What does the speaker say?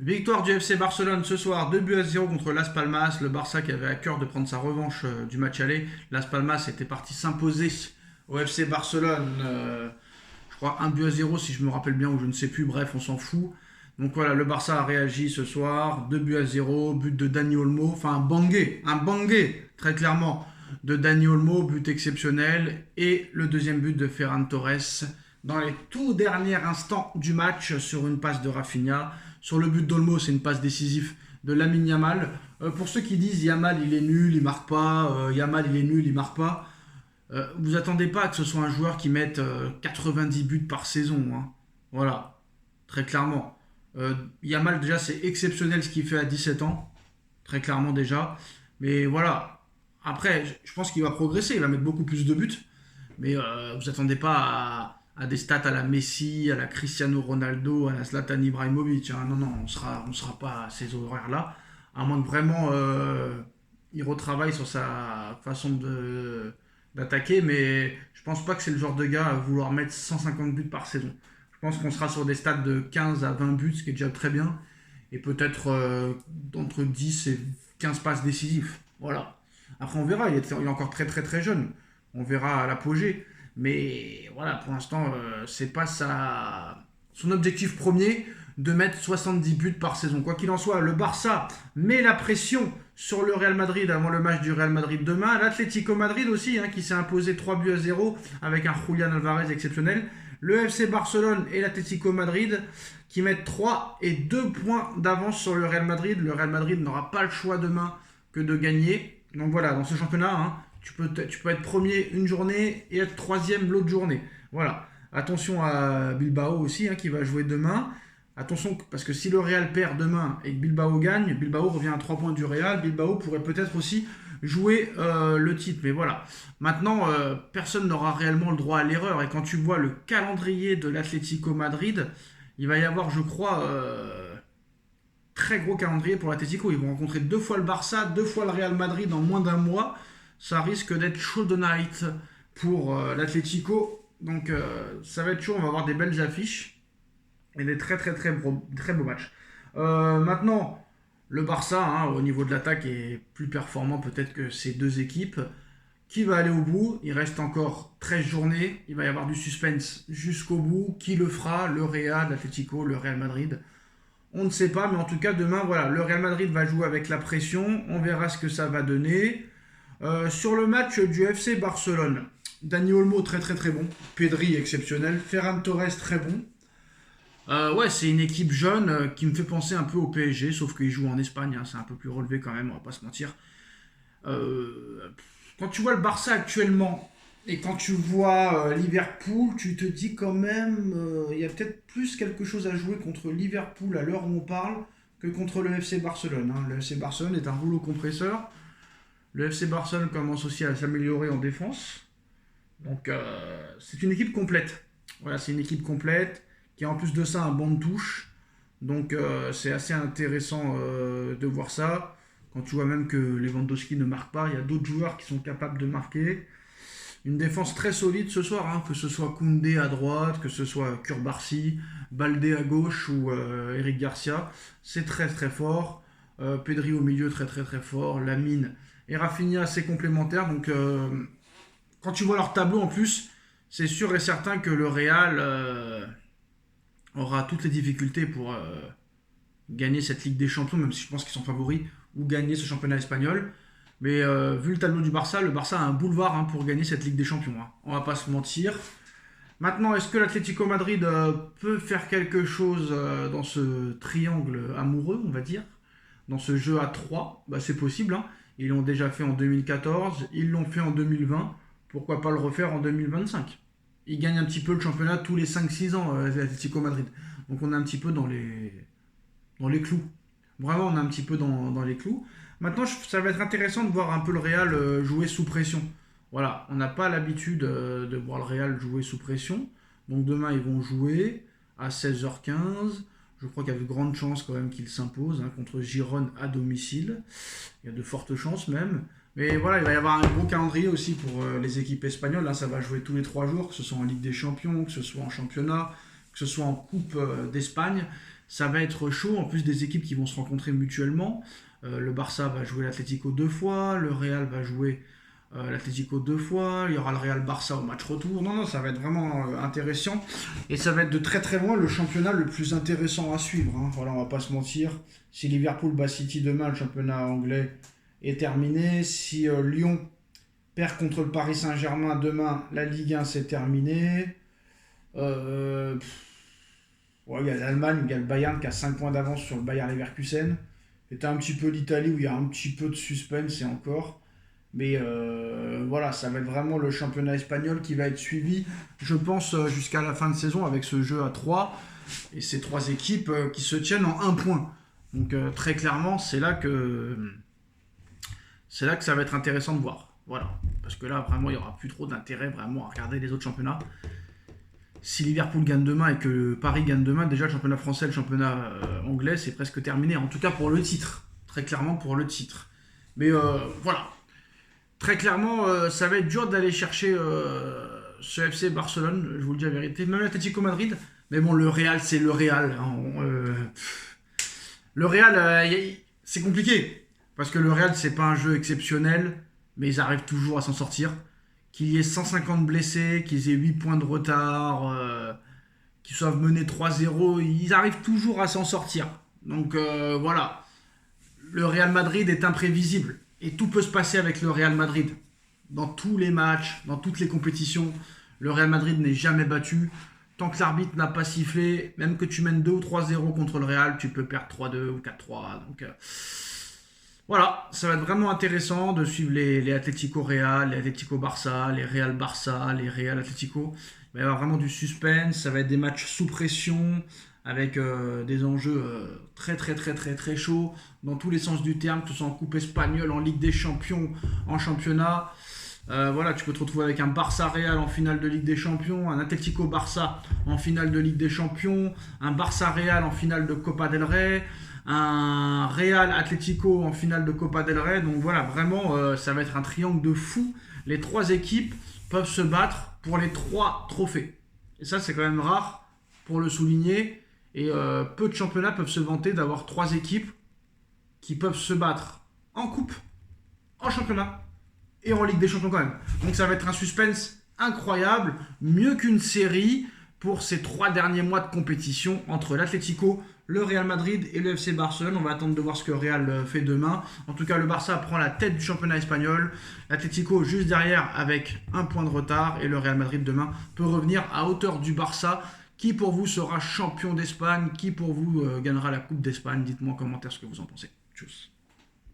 Victoire du FC Barcelone ce soir, 2 buts à 0 contre Las Palmas. Le Barça qui avait à cœur de prendre sa revanche du match aller. Las Palmas était parti s'imposer au FC Barcelone. Je crois 1 but à 0 si je me rappelle bien ou je ne sais plus. Bref, on s'en fout. Donc voilà, le Barça a réagi ce soir. 2 buts à 0, but de Dani Olmo. Enfin un bangé très clairement de Dani Olmo, but exceptionnel. Et le deuxième but de Ferran Torres dans les tout derniers instants du match sur une passe de Rafinha. Sur le but d'Olmo, c'est une passe décisive de Lamine Yamal. Pour ceux qui disent Yamal il est nul, il marque pas, Yamal il est nul, il marque pas, vous attendez pas que ce soit un joueur qui mette 90 buts par saison. Hein. Voilà, très clairement. Yamal déjà c'est exceptionnel ce qu'il fait à 17 ans, très clairement déjà. Mais voilà, après je pense qu'il va progresser, il va mettre beaucoup plus de buts. Mais vous attendez pas à des stats à la Messi, à la Cristiano Ronaldo, à la Zlatan Ibrahimovic. Hein. Non, non, on sera pas à ces horaires-là. À moins que vraiment il retravaille sur sa façon d'attaquer. Mais je pense pas que c'est le genre de gars à vouloir mettre 150 buts par saison. Je pense qu'on sera sur des stats de 15 à 20 buts, ce qui est déjà très bien. Et peut-être entre 10 et 15 passes décisives. Voilà. Après, on verra. Il est encore très, très, très jeune. On verra à l'apogée. Mais voilà, pour l'instant, c'est pas son objectif premier de mettre 70 buts par saison. Quoi qu'il en soit, le Barça met la pression sur le Real Madrid avant le match du Real Madrid demain. L'Atlético Madrid aussi, hein, qui s'est imposé 3 buts à 0 avec un Julián Alvarez exceptionnel. Le FC Barcelone et l'Atlético Madrid qui mettent 3 et 2 points d'avance sur le Real Madrid. Le Real Madrid n'aura pas le choix demain que de gagner. Donc voilà, dans ce championnat, hein, tu peux être premier une journée et être troisième l'autre journée. Voilà. Attention à Bilbao aussi, hein, qui va jouer demain. Attention, parce que si le Real perd demain et que Bilbao gagne, Bilbao revient à 3 points du Real. Bilbao pourrait peut-être aussi jouer le titre. Mais voilà. Maintenant, personne n'aura réellement le droit à l'erreur. Et quand tu vois le calendrier de l'Atlético Madrid, il va y avoir, je crois, très gros calendrier pour l'Atlético. Ils vont rencontrer 2 fois le Barça, 2 fois le Real Madrid en moins d'1 mois. Ça risque d'être chaud de night pour l'Atlético. Donc ça va être chaud, on va avoir des belles affiches et des très très très très beaux matchs. Maintenant, le Barça, hein, au niveau de l'attaque, est plus performant peut-être que ces deux équipes. Qui va aller au bout? Il reste encore 13 journées. Il va y avoir du suspense jusqu'au bout. Qui le fera? Le Real, l'Atlético, le Real Madrid. On ne sait pas, mais en tout cas, demain, voilà, le Real Madrid va jouer avec la pression. On verra ce que ça va donner. Sur le match du FC Barcelone, Dani Olmo très très très bon, Pedri exceptionnel, Ferran Torres très bon. Ouais, c'est une équipe jeune qui me fait penser un peu au PSG, sauf qu'ils jouent en Espagne, hein, c'est un peu plus relevé quand même, on va pas se mentir. Euh, Quand tu vois le Barça actuellement et quand tu vois Liverpool, tu te dis quand même, il y a peut-être plus quelque chose à jouer contre Liverpool à l'heure où on parle que contre le FC Barcelone. Hein. Le FC Barcelone est un rouleau compresseur. Le FC Barcelone commence aussi à s'améliorer en défense. Donc c'est une équipe complète. Voilà, c'est une équipe complète qui a en plus de ça un banc de touche. Donc c'est assez intéressant de voir ça. Quand tu vois même que Lewandowski ne marque pas, il y a d'autres joueurs qui sont capables de marquer. Une défense très solide ce soir, hein, que ce soit Koundé à droite, que ce soit Kurbarsi, Baldé à gauche ou Eric Garcia. C'est très très fort. Pedri au milieu très très très fort. Lamine et Rafinha c'est complémentaire. Donc quand tu vois leur tableau en plus, c'est sûr et certain que le Real aura toutes les difficultés pour gagner cette Ligue des Champions, même si je pense qu'ils sont favoris, ou gagner ce championnat espagnol. Mais vu le tableau du Barça, le Barça a un boulevard hein, pour gagner cette Ligue des Champions. Hein. On va pas se mentir. Maintenant, est-ce que l'Atlético Madrid peut faire quelque chose dans ce triangle amoureux, on va dire, dans ce jeu à 3? Bah, c'est possible. Hein. Ils l'ont déjà fait en 2014, ils l'ont fait en 2020. Pourquoi pas le refaire en 2025? Ils gagnent un petit peu le championnat tous les 5-6 ans, l'Atlético Madrid. Donc on est un petit peu dans les clous. Vraiment, on est un petit peu dans les clous. Maintenant, ça va être intéressant de voir un peu le Real jouer sous pression. Voilà, on n'a pas l'habitude de voir le Real jouer sous pression. Donc demain, ils vont jouer à 16h15. Je crois qu'il y a de grandes chances quand même qu'ils s'imposent hein, contre Girone à domicile. Il y a de fortes chances même. Mais voilà, il va y avoir un gros calendrier aussi pour les équipes espagnoles. Là, ça va jouer tous les 3 jours, que ce soit en Ligue des Champions, que ce soit en championnat, que ce soit en Coupe d'Espagne. Ça va être chaud, en plus des équipes qui vont se rencontrer mutuellement. Le Barça va jouer l'Atlético 2 fois, le Real va jouer l'Atlético 2 fois, il y aura le Real Barça au match retour. Non, non, ça va être vraiment intéressant. Et ça va être de très très loin le championnat le plus intéressant à suivre. Hein. Voilà, on va pas se mentir. Si Liverpool bat City demain, le championnat anglais est terminé. Si Lyon perd contre le Paris Saint-Germain demain, la Ligue 1 c'est terminé. Ouais, il y a l'Allemagne, il y a le Bayern qui a 5 points d'avance sur le Bayer Leverkusen. Et t'as un petit peu l'Italie où il y a un petit peu de suspense et encore. Mais voilà, ça va être vraiment le championnat espagnol qui va être suivi, je pense, jusqu'à la fin de saison avec ce jeu à 3 et ces 3 équipes qui se tiennent en 1 point. Donc très clairement, c'est là que ça va être intéressant de voir. Voilà, parce que là, vraiment, il n'y aura plus trop d'intérêt vraiment à regarder les autres championnats. Si Liverpool gagne demain et que Paris gagne demain, déjà le championnat français, le championnat anglais, c'est presque terminé. En tout cas pour le titre. Très clairement pour le titre. Mais voilà. Très clairement, ça va être dur d'aller chercher ce FC Barcelone, je vous le dis la vérité. Même l'Atlético Madrid. Mais bon, le Real, c'est le Real. Hein. Le Real, c'est compliqué. Parce que le Real, c'est pas un jeu exceptionnel. Mais ils arrivent toujours à s'en sortir. Qu'il y ait 150 blessés, qu'ils aient 8 points de retard, qu'ils soient menés 3-0, ils arrivent toujours à s'en sortir. Donc voilà, le Real Madrid est imprévisible. Et tout peut se passer avec le Real Madrid. Dans tous les matchs, dans toutes les compétitions, le Real Madrid n'est jamais battu. Tant que l'arbitre n'a pas sifflé, même que tu mènes 2 ou 3-0 contre le Real, tu peux perdre 3-2 ou 4-3. Donc voilà, ça va être vraiment intéressant de suivre les Atlético Real, les Atlético Barça, les Real Barça, les Real Atlético. Il va y avoir vraiment du suspense, ça va être des matchs sous pression, avec des enjeux très très très très très chauds, dans tous les sens du terme, que ce soit en Coupe espagnole, en Ligue des Champions, en championnat. Voilà, tu peux te retrouver avec un Barça Real en finale de Ligue des Champions, un Atlético Barça en finale de Ligue des Champions, un Barça Real en finale de Copa del Rey, un Real Atlético en finale de Copa del Rey. Donc voilà, vraiment, ça va être un triangle de fou. Les 3 équipes peuvent se battre pour les 3 trophées. Et ça, c'est quand même rare pour le souligner. Et peu de championnats peuvent se vanter d'avoir 3 équipes qui peuvent se battre en coupe, en championnat et en Ligue des Champions quand même. Donc ça va être un suspense incroyable, mieux qu'une série pour ces 3 derniers mois de compétition entre l'Atlético, le Real Madrid et le FC Barcelone. On va attendre de voir ce que Real fait demain. En tout cas, le Barça prend la tête du championnat espagnol. L'Atlético juste derrière avec 1 point de retard. Et le Real Madrid demain peut revenir à hauteur du Barça. Qui pour vous sera champion d'Espagne? Qui pour vous gagnera la Coupe d'Espagne? Dites-moi en commentaire ce que vous en pensez. Tchuss.